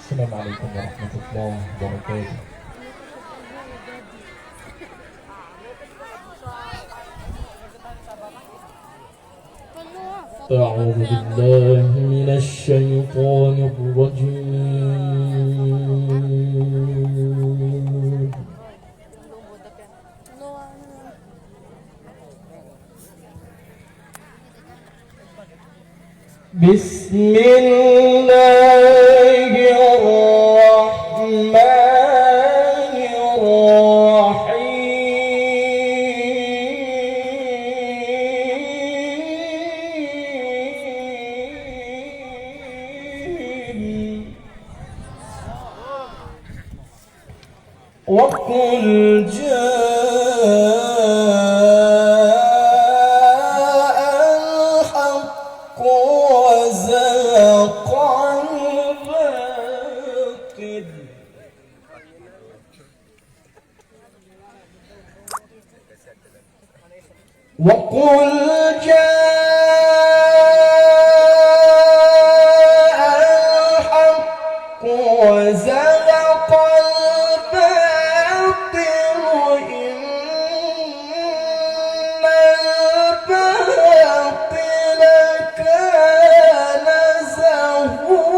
Assalamualaikum warahmatullahi wabarakatuh. أعوذ بالله من الشيطان الرجيم. بسم الله الرحمن الرحيم. وقل جاء الحق وزهق الباطل وقل جاء الحق وزهق الباطل إن الباطل كان زهوقا.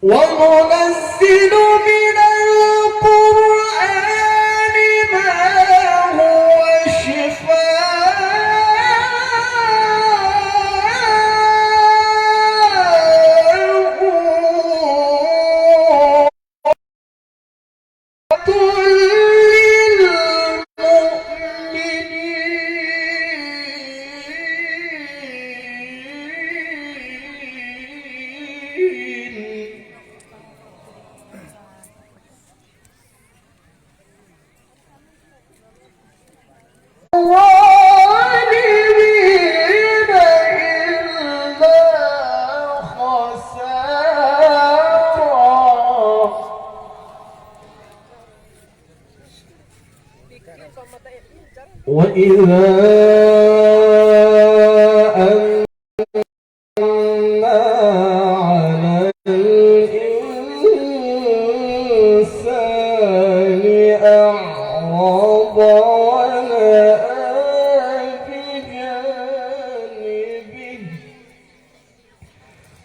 وننزل من القرآن ما هو شفاء للمؤمنين. الظالمين إلا خسارا. وإذا أنعمنا على الإنسان أعرض ونأى بجانبه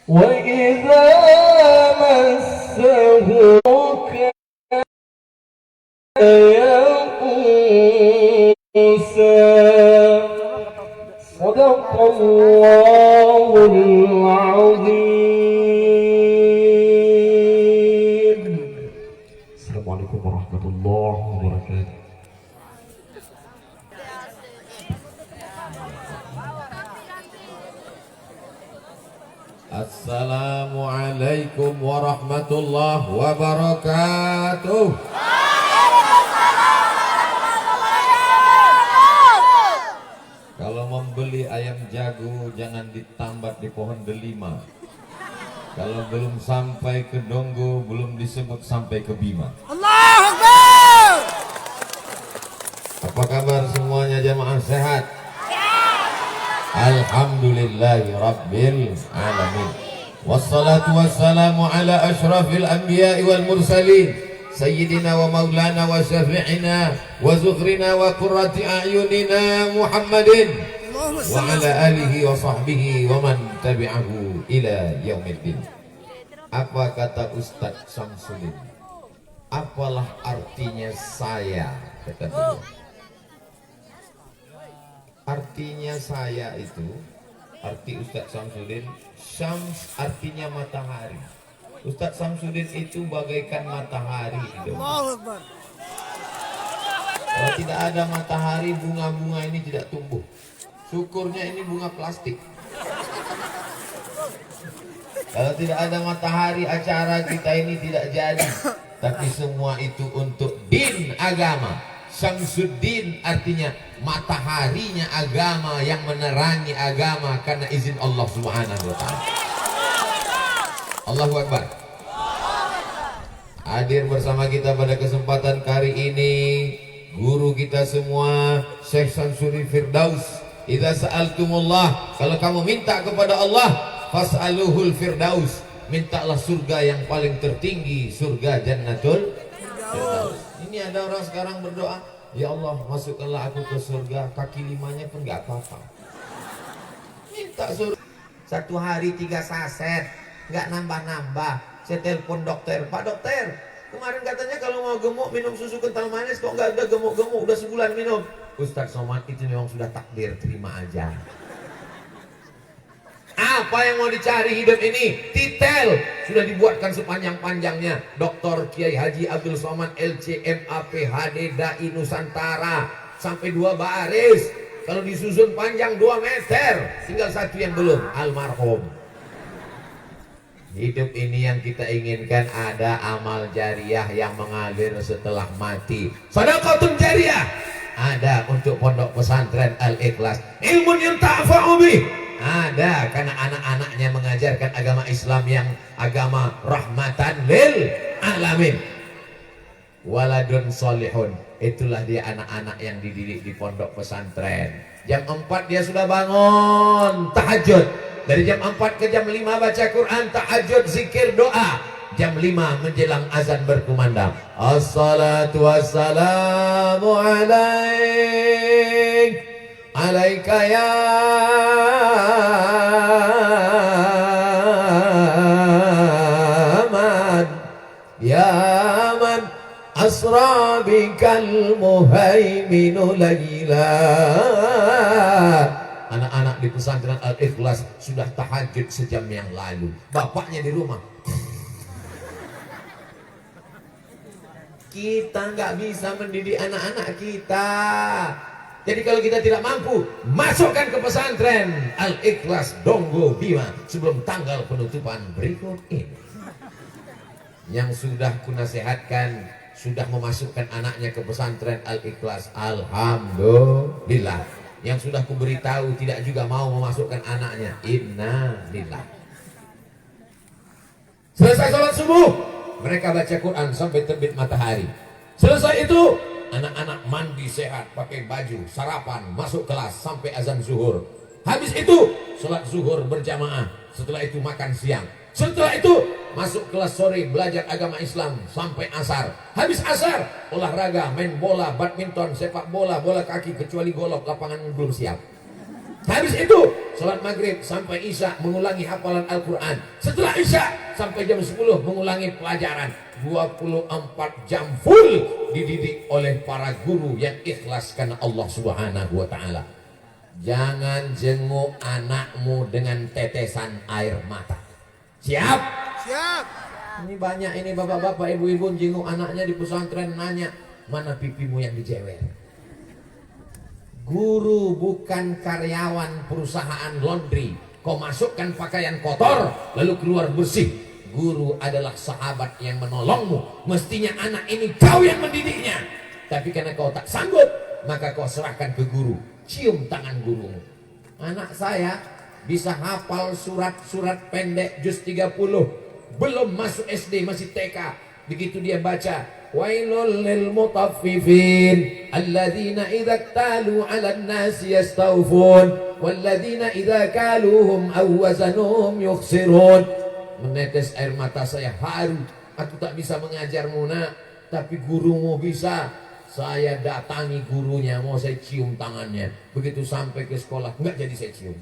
وإذا مسه كان يئوسا. صدق الله العظيم. Assalamualaikum warahmatullahi wabarakatuh. Assalamualaikum warahmatullahi wabarakatuh. Kalau membeli ayam jago jangan ditambat di pohon delima. Kalau belum sampai ke Donggo belum disebut sampai ke Bima. Allahu Akbar. Apa kabar semuanya, jamaah sehat? Alhamdulillahi Rabbil Alamin. Wassalatu wassalamu ala ashrafil anbiya'i wal mursalin Sayyidina wa maulana wa syafi'ina wa zukhrina wa qurrati a'yunina Muhammadin wa ala alihi wa sahbihi wa man tabi'ahu ila yaumiddin. Apa kata Ustadz Samsudin? Apalah artinya saya, kata beliau. Artinya saya itu, arti Ustadz Samsudin, Syams artinya matahari. Ustadz Samsudin itu bagaikan matahari itu. Kalau tidak ada matahari, bunga-bunga ini tidak tumbuh. Syukurnya ini bunga plastik. Kalau tidak ada matahari, acara kita ini tidak jadi. Tapi semua itu untuk din agama. Syamsuddin artinya mataharinya agama yang menerangi agama karena izin Allah Subhanahu wa taala. Allahu Akbar. Hadir bersama kita pada kesempatan kali ini guru kita semua Syekh Samsuri Firdaus. Idza sa'altumullah, kalau kamu minta kepada Allah, fas'aluhul firdaus, mintalah surga yang paling tertinggi, surga Jannatul Firdaus. Ini ada orang sekarang berdoa, ya Allah masukkanlah aku ke surga, kaki limanya pun gak apa-apa. Minta surga. Satu hari 3 saset, gak nambah-nambah. Saya telepon dokter, Pak dokter, kemarin katanya kalau mau gemuk minum susu kental manis, kok nggak ada gemuk-gemuk, udah sebulan minum. Ustadz Somad, itu memang sudah takdir, terima aja. Apa yang mau dicari hidup ini? Titel sudah dibuatkan sepanjang-panjangnya. Dr. Kiai Haji Abdul Somad LCMA PhD Dai Nusantara, sampai 2 baris. Kalau disusun panjang 2 meter, tinggal satu yang belum, almarhum. Hidup ini yang kita inginkan ada amal jariah yang mengalir setelah mati. Sedekahun jariah ada untuk pondok pesantren Al-Ikhlas. Ilmun yuntafa'u bih ada karena anak-anaknya mengajarkan agama Islam yang agama rahmatan lil alamin. Waladun solihun, itulah dia anak-anak yang dididik di pondok pesantren. Jam 4 dia sudah bangun tahajud. Dari jam 4 ke jam 5 baca Quran, tahajud, zikir, doa. Jam 5 menjelang azan berkumandang. Assalatu wassalamu alaik, alaika ya man, ya man asra bikal muhaiminu layla. Anak-anak di pesantren Al-Ikhlas sudah tahajud sejam yang lalu. Bapaknya di rumah. Kita nggak bisa mendidik anak-anak kita. Jadi kalau kita tidak mampu, masukkan ke pesantren Al-Ikhlas Donggo Bima sebelum tanggal penutupan berikut ini. Yang sudah kunasehatkan, sudah memasukkan anaknya ke pesantren Al-Ikhlas, alhamdulillah. Yang sudah kuberitahu tidak juga mau memasukkan anaknya, inna lillah. Selesai sholat subuh, mereka baca Quran sampai terbit matahari. Selesai itu, anak-anak mandi sehat, pakai baju, sarapan, masuk kelas sampai azan zuhur. Habis itu, sholat zuhur berjamaah. Setelah itu makan siang. Setelah itu masuk kelas sore belajar agama Islam sampai asar. Habis asar olahraga, main bola, badminton, sepak bola, bola kaki, kecuali golok, lapangan belum siap. Habis itu sholat maghrib sampai isya mengulangi hafalan Al-Quran. Setelah isya sampai jam 10 mengulangi pelajaran. 24 jam full dididik oleh para guru yang ikhlas karena Allah Subhanahu wa Ta'ala. Jangan jenguk anakmu dengan tetesan air mata. Siap? Siap. Ini banyak ini bapak-bapak, ibu-ibu jenguk anaknya di pesantren nanya, mana pipimu yang dijewer? Guru bukan karyawan perusahaan laundry. Kau masukkan pakaian kotor lalu keluar bersih. Guru adalah sahabat yang menolongmu. Mestinya anak ini kau yang mendidiknya. Tapi karena kau tak sanggup, maka kau serahkan ke guru. Cium tangan gurumu. Anak saya bisa hafal surat-surat pendek juz 30. Belum masuk SD, masih TK. Begitu dia baca, wailul lil mutaffifin alladzina idza talu 'alan nasi yastawfun walladzina idza kaluhum aw wazanuhum yukhsirun. Menetes air mata saya haru. Aku tak bisa mengajarmu nak, tapi gurumu bisa. Saya datangi gurunya, mau saya cium tangannya. Begitu sampai ke sekolah, enggak jadi saya cium.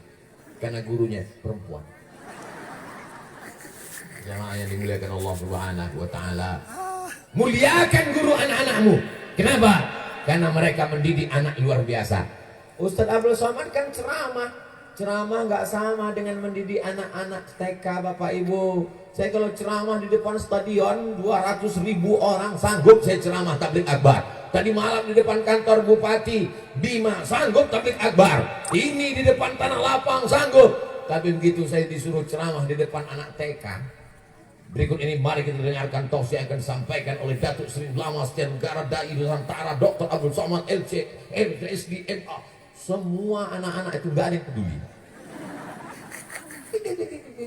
Karena gurunya perempuan. Jamaah yang dimuliakan Allah Subhanahu wa Ta'ala, muliakan guru anak-anakmu. Kenapa? Karena mereka mendidik anak luar biasa. Ustadz Abdul Somad kan ceramah nggak sama dengan mendidik anak-anak TK Bapak Ibu. Saya kalau ceramah di depan stadion 200.000 orang sanggup saya ceramah tabligh akbar. Tadi malam di depan kantor Bupati Bima sanggup tabligh akbar. Ini di depan Tanah Lapang sanggup. Tapi begitu saya disuruh ceramah di depan anak TK. Berikut ini mari kita dengarkan tausiah yang akan disampaikan oleh Datuk Seri Ulama Setian Negara Dai Nusantara Dr. Abdul Somad LC MPSD MA. Semua anak-anak itu gak ada yang peduli.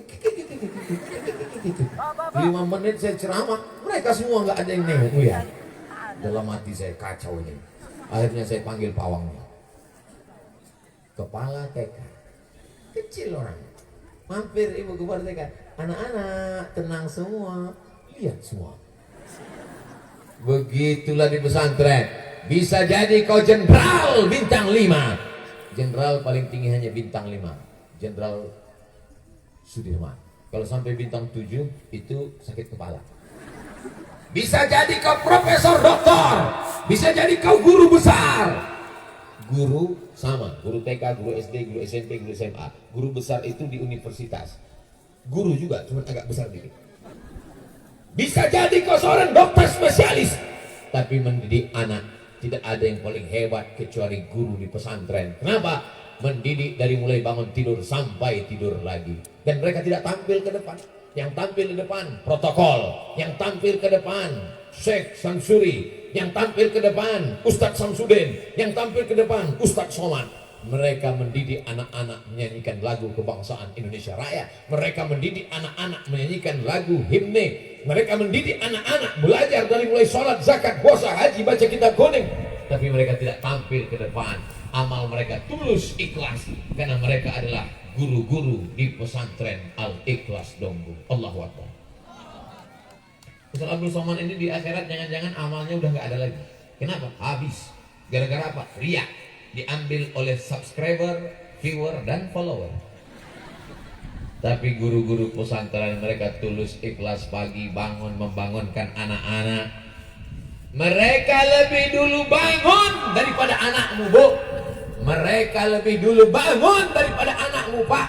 5 menit saya ceramah, mereka semua nggak ada yang nengok ya. Dalam hati saya kacau ini. Akhirnya saya panggil pawangnya. Kepala TK, kecil orang, mampir ibu kepala TK. Anak-anak tenang semua, lihat semua. Begitulah di pesantren. Bisa jadi kau jenderal bintang 5. Jenderal paling tinggi hanya bintang 5. Jenderal Sudirman. Kalau sampai bintang 7 itu sakit kepala. Bisa jadi kau profesor doktor. Bisa jadi kau guru besar. Guru sama, guru TK, guru SD, guru SMP, guru SMA. Guru besar itu di universitas. Guru juga, cuma agak besar dikit. Bisa jadi kau seorang dokter spesialis, tapi mendidik anak tidak ada yang paling hebat kecuali guru di pesantren. Kenapa? Mendidik dari mulai bangun tidur sampai tidur lagi. Dan mereka tidak tampil ke depan. Yang tampil di depan protokol, yang tampil ke depan Syekh Samsuri, yang tampil ke depan Ustadz Samsudin, yang tampil ke depan Ustadz Somad. Mereka mendidik anak-anak menyanyikan lagu kebangsaan Indonesia Raya. Mereka mendidik anak-anak menyanyikan lagu himne. Mereka mendidik anak-anak belajar dari mulai sholat, zakat, puasa, haji, baca kitab kuning. Tapi mereka tidak tampil ke depan. Amal mereka tulus, ikhlas, karena mereka adalah guru-guru di pesantren Al-Ikhlas Donggo. Allahu Akbar. Ustaz Abdul Somad ini di akhirat jangan-jangan amalnya udah nggak ada lagi. Kenapa? Habis. Gara-gara apa? Riya. Diambil oleh subscriber, viewer, dan follower. Tapi guru-guru pesantren mereka tulus, ikhlas, pagi bangun membangunkan anak-anak. Mereka lebih dulu bangun daripada anakmu, Bu. Mereka lebih dulu bangun daripada anakmu, Pak.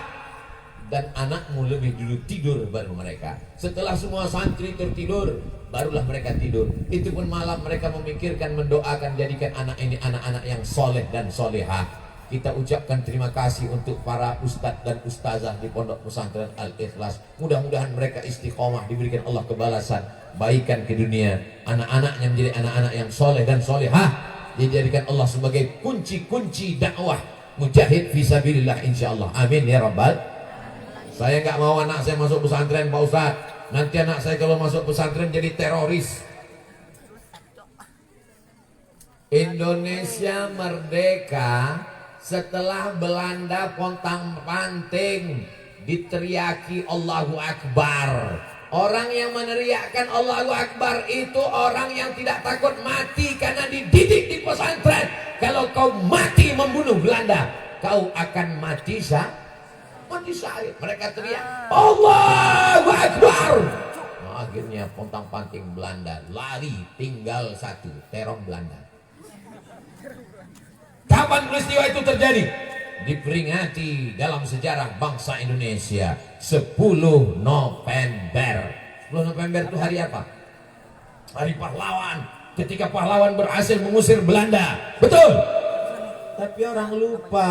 Dan anakmu lebih dulu tidur baru mereka. Setelah semua santri tertidur, barulah mereka tidur. Itu pun malam mereka memikirkan, mendoakan, jadikan anak ini anak-anak yang soleh dan solehah. Kita ucapkan terima kasih untuk para ustadz dan ustazah di Pondok Pesantren Al-Ikhlas. Mudah-mudahan mereka istiqomah, diberikan Allah kebalasan, baikan ke dunia. Anak-anaknya menjadi anak-anak yang soleh dan solehah. Dijadikan Allah sebagai kunci-kunci dakwah mujahid fisabilillah insyaallah. Amin ya rabbal. Saya nggak mau anak saya masuk pesantren, Pak Ustadz. Nanti anak saya kalau masuk pesantren jadi teroris. Indonesia merdeka setelah Belanda pontang-panting diteriaki Allahu Akbar. Orang yang meneriakkan Allahu Akbar itu orang yang tidak takut mati karena dididik di pesantren. Kalau kau mati membunuh Belanda, kau akan mati syahid. Mereka teriak Allahu Akbar. Nah, akhirnya pontang-panting Belanda lari, tinggal satu, terong Belanda. Kapan peristiwa itu terjadi? Diperingati dalam sejarah bangsa Indonesia 10 November. 10 November itu hari apa? Hari pahlawan. Ketika pahlawan berhasil mengusir Belanda. Betul? Tapi orang lupa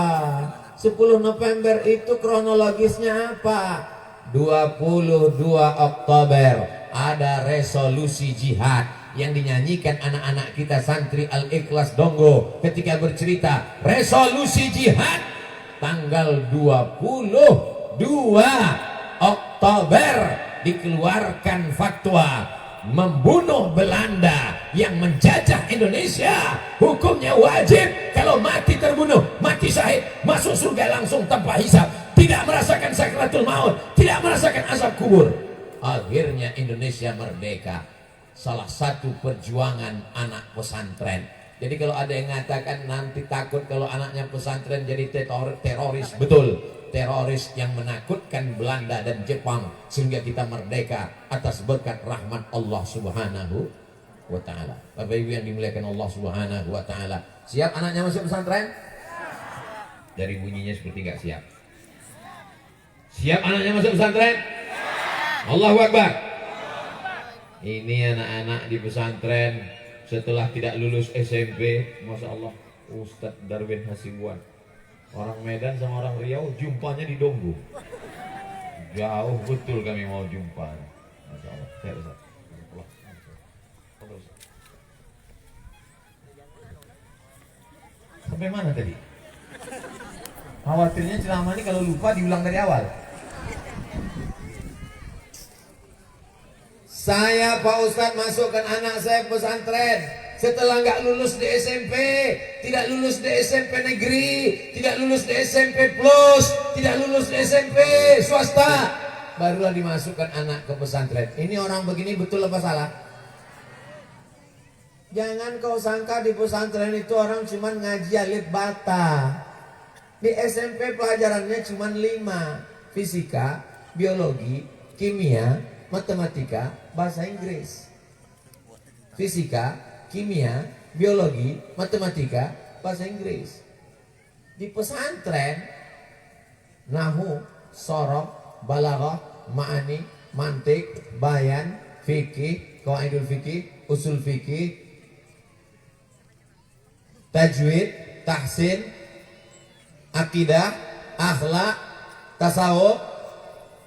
10 November itu kronologisnya apa? 22 Oktober ada resolusi jihad yang dinyanyikan anak-anak kita santri Al-Ikhlas Donggo ketika bercerita resolusi jihad tanggal 22 Oktober dikeluarkan fatwa membunuh Belanda yang menjajah Indonesia. Hukumnya wajib, kalau mati terbunuh, mati syahid, masuk surga langsung tanpa hisab, tidak merasakan sakratul maut, tidak merasakan azab kubur. Akhirnya Indonesia merdeka. Salah satu perjuangan anak pesantren. Jadi kalau ada yang mengatakan nanti takut kalau anaknya pesantren jadi teroris, betul. Teroris yang menakutkan Belanda dan Jepang sehingga kita merdeka atas berkat rahmat Allah Subhanahu wa ta'ala. Bapak Ibu yang dimuliakan Allah Subhanahu wa ta'ala. Siap anaknya masuk pesantren? Dari bunyinya seperti nggak siap. Siap anaknya masuk pesantren? Allahu Akbar. Ini anak-anak di pesantren setelah tidak lulus SMP, Masya Allah, Ustadz Darwin Hasibuan, orang Medan sama orang Riau jumpanya di Donggo. Jauh betul kami mau jumpa. Masya Allah. Sampai mana tadi? Khawatirnya ceramah ini kalau lupa diulang dari awal. Saya Pak Ustadz masukkan anak saya pesantren. Setelah nggak lulus di SMP, tidak lulus di SMP negeri, tidak lulus di SMP plus, tidak lulus di SMP swasta, barulah dimasukkan anak ke pesantren. Ini orang begini betul apa salah? Jangan kau sangka di pesantren itu orang cuman ngaji alif bata. Di SMP pelajarannya cuman 5. Fisika, biologi, kimia, matematika, bahasa Inggris. Fisika, kimia, biologi, matematika, bahasa Inggris. Di pesantren nahwu, sorof, balaghah, ma'ani, mantik, bayan, fikih, qawaidul fikih, usul fikih, tajwid, tahsin, akidah, akhlak, tasawuf.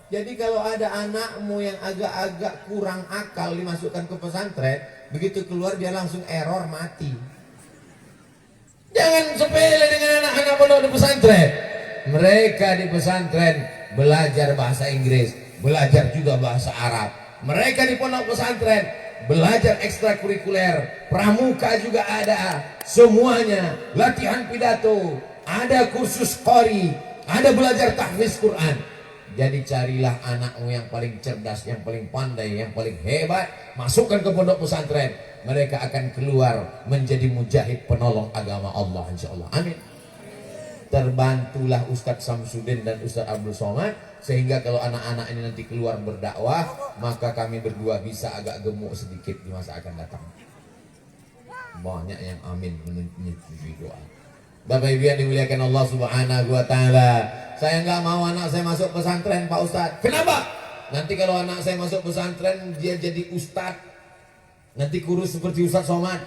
Jadi kalau ada anakmu yang agak-agak kurang akal dimasukkan ke pesantren, begitu keluar dia langsung error, mati. Jangan sepele dengan anak-anak pondok di pesantren. Mereka di pesantren belajar bahasa Inggris, belajar juga bahasa Arab. Mereka di pondok pesantren belajar ekstrakurikuler, pramuka juga ada, semuanya, latihan pidato, ada kursus qori, ada belajar tahfiz Quran. Jadi carilah anakmu yang paling cerdas, yang paling pandai, yang paling hebat, masukkan ke pondok pesantren. Mereka akan keluar menjadi mujahid penolong agama Allah, insyaallah. Amin. Terbantulah Ustadz Samsudin dan Ustadz Abdul Somad, sehingga kalau anak-anak ini nanti keluar berdakwah, maka kami berdua bisa agak gemuk sedikit di masa akan datang. Banyak yang amin menyetujui doa. Bapak Ibu yang dimuliakan Allah Subhanahu wa taala, saya nggak mau anak saya masuk pesantren, Pak Ustadz. Kenapa? Nanti kalau anak saya masuk pesantren dia jadi ustadz, nanti kurus seperti Ustadz Somad.